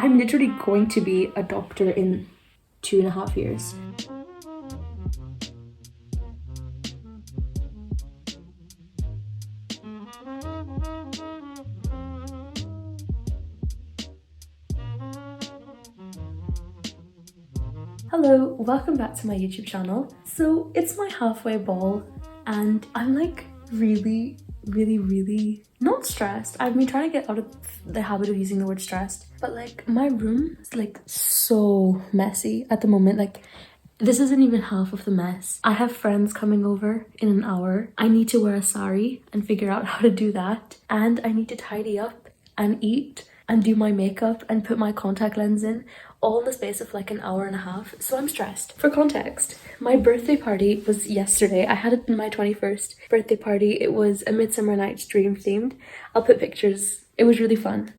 I'm literally going to be a doctor in 2.5 years. Hello, welcome back to my YouTube channel. So it's my halfway ball and I'm like really not stressed. I've been trying to get out of the habit of using the word stressed, but like my room is like so messy at the moment. Like this isn't even half of the mess. I have friends coming over in an hour. I need to wear a sari and figure out how to do that, and I need to tidy up and eat and do my makeup and put my contact lens in, all in the space of like an hour and a half. So I'm stressed. For context, my birthday party was yesterday. I had it in my 21st birthday party. It was a Midsummer Night's Dream themed. I'll put pictures. It was really fun.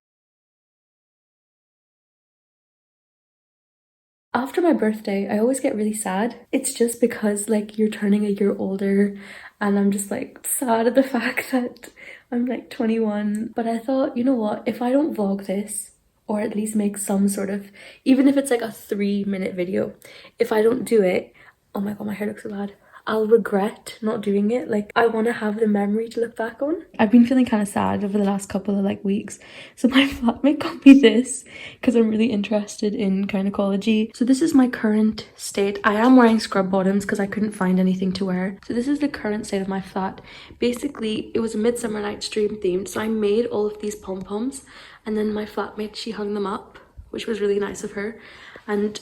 After my birthday, I always get really sad. It's just because like you're turning a year older and I'm just like sad at the fact that I'm like 21. But I thought, you know what, if I don't vlog this, or at least make some sort of, even if it's like a 3-minute video, if I don't do it, oh my god, my hair looks so bad. I'll regret not doing it. Like I want to have the memory to look back on. I've been feeling kind of sad over the last couple of like weeks, so my flatmate got me this because I'm really interested in gynecology. So this is my current state. I am wearing scrub bottoms because I couldn't find anything to wear. So this is the current state of my flat. Basically it was a Midsummer Night's Dream themed, so I made all of these pom-poms and then my flatmate, she hung them up, which was really nice of her. And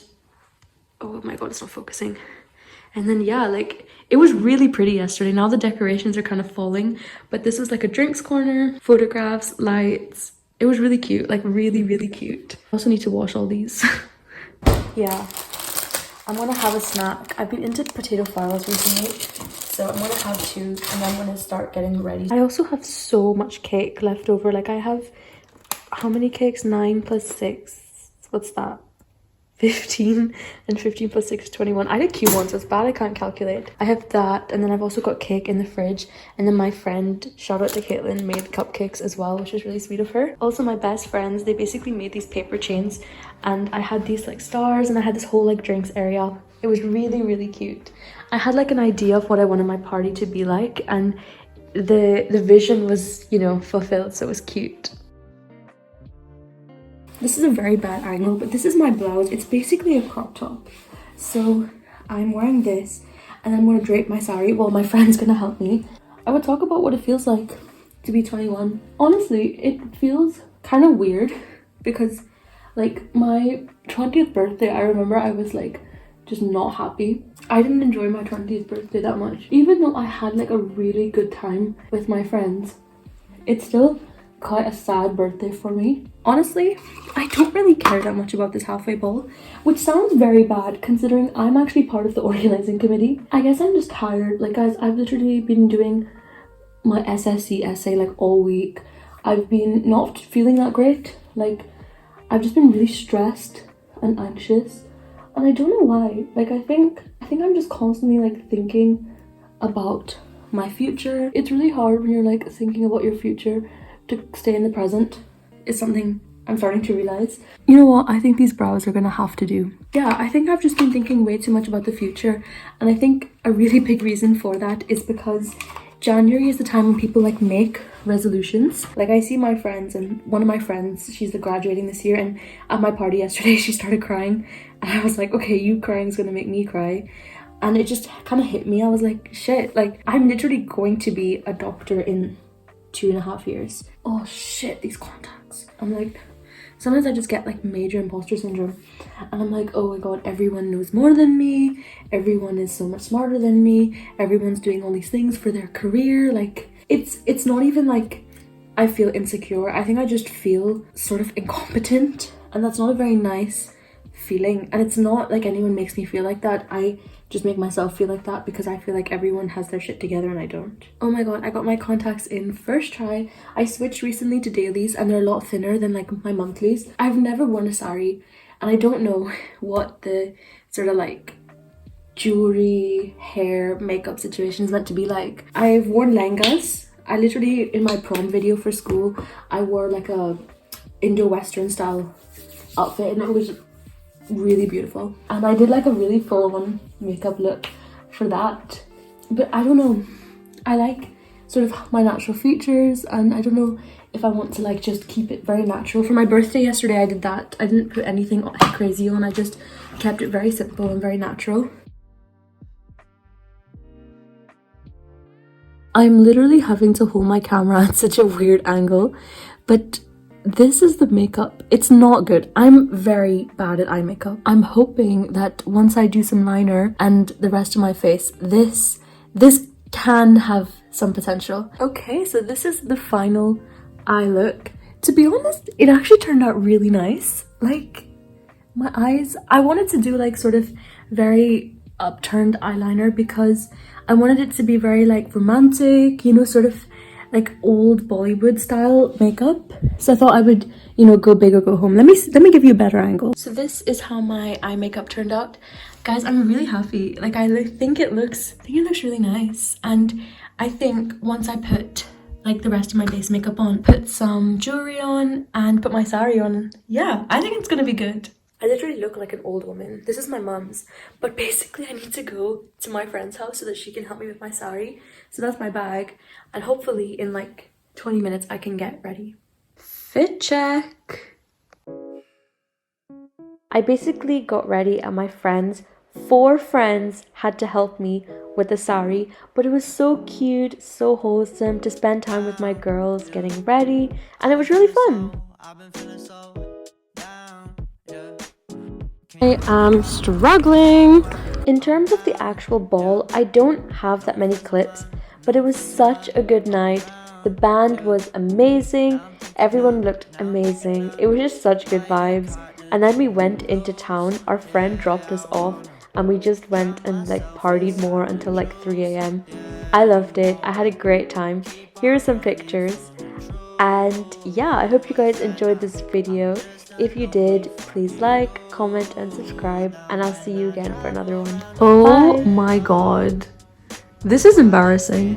oh my god, it's not focusing. And then yeah, like it was really pretty yesterday. Now the decorations are kind of falling, but this was like a drinks corner, photographs, lights. It was really cute, like really cute. I also need to wash all these. Yeah, I'm gonna have a snack. I've been into potato farros recently, so I'm gonna have 2 and then I'm gonna start getting ready. I also have so much cake left over. Like I have, how many cakes? 9 plus 6, what's that? 15, and 15 plus 6 is 21. I did Q1, so it's bad I can't calculate. I have that, and then I've also got cake in the fridge, and then my friend, shout out to Caitlin, made cupcakes as well, which is really sweet of her. Also my best friends, they basically made these paper chains, and I had these like stars, and I had this whole like drinks area. It was really cute. I had like an idea of what I wanted my party to be like, and the vision was, you know, fulfilled, so it was cute. This is a very bad angle, but this is my blouse. It's basically a crop top. So I'm wearing this and I'm going to drape my sari. Well, my friend's going to help me. I would talk about what it feels like to be 21. Honestly, it feels kind of weird because like my 20th birthday, I remember I was like just not happy. I didn't enjoy my 20th birthday that much. Even though I had like a really good time with my friends, it's still quite a sad birthday for me. Honestly, I don't really care that much about this halfway ball, which sounds very bad considering I'm actually part of the organizing committee. I guess I'm just tired. Like guys, I've literally been doing my SSC essay like all week. I've been not feeling that great. Like I've just been really stressed and anxious, and I don't know why. Like I think I'm just constantly like thinking about my future. It's really hard when you're like thinking about your future to stay in the present, is something I'm starting to realize. You know what, I think these brows are gonna have to do. Yeah, I think I've just been thinking way too much about the future, and I think a really big reason for that is because January is the time when people like make resolutions. Like I see my friends, and one of my friends, she's graduating this year, and at my party yesterday she started crying and I was like, okay, you crying is gonna make me cry. And it just kind of hit me. I was like, shit, like I'm literally going to be a doctor in 2.5 years. Oh shit, these contacts. I'm like, sometimes I just get like major imposter syndrome and I'm like, oh my god, everyone knows more than me, everyone is so much smarter than me, everyone's doing all these things for their career. Like it's not even like I feel insecure. I think I just feel sort of incompetent, and that's not a very nice feeling. And it's not like anyone makes me feel like that. I just make myself feel like that because I feel like everyone has their shit together and I don't. Oh my god, I got my contacts in first try. I switched recently to dailies and they're a lot thinner than like my monthlies. I've never worn a sari and I don't know what the sort of like jewelry, hair, makeup situation is meant to be like. I've worn lehengas. I literally, in my prom video for school, I wore like a Indo-Western style outfit and it was really beautiful. And I did like a really full on makeup look for that. But I don't know, I like sort of my natural features, and I don't know if I want to like just keep it very natural. For my birthday yesterday I did that. I didn't put anything crazy on, I just kept it very simple and very natural. I'm literally having to hold my camera at such a weird angle, but this is the makeup. It's not good. I'm very bad at eye makeup. I'm hoping that once I do some liner and the rest of my face, this can have some potential. Okay, so this is the final eye look. To be honest, it actually turned out really nice. Like, my eyes, I wanted to do like sort of very upturned eyeliner because I wanted it to be very like romantic, you know, sort of like old Bollywood style makeup. So I thought I would, you know, go big or go home. Let me give you a better angle. So this is how my eye makeup turned out. Guys, I'm really happy. Like, I think it looks really nice. And I think once I put like the rest of my base makeup on, put some jewelry on and put my sari on, yeah, I think it's gonna be good. I literally look like an old woman. This is my mum's, but basically I need to go to my friend's house so that she can help me with my sari. So that's my bag, and hopefully in like 20 minutes I can get ready. Fit check. I basically got ready at my friend's. 4 friends had to help me with the sari, but it was so cute, so wholesome to spend time with my girls getting ready, and it was really fun. I am struggling. In terms of the actual ball, I don't have that many clips, but it was such a good night. The band was amazing, everyone looked amazing, it was just such good vibes. And then we went into town, our friend dropped us off, and we just went and like partied more until like 3 a.m. I loved it, I had a great time. Here are some pictures. And yeah, I hope you guys enjoyed this video. If you did, please like, comment and subscribe, and I'll see you again for another one. Oh Bye. My god, this is embarrassing.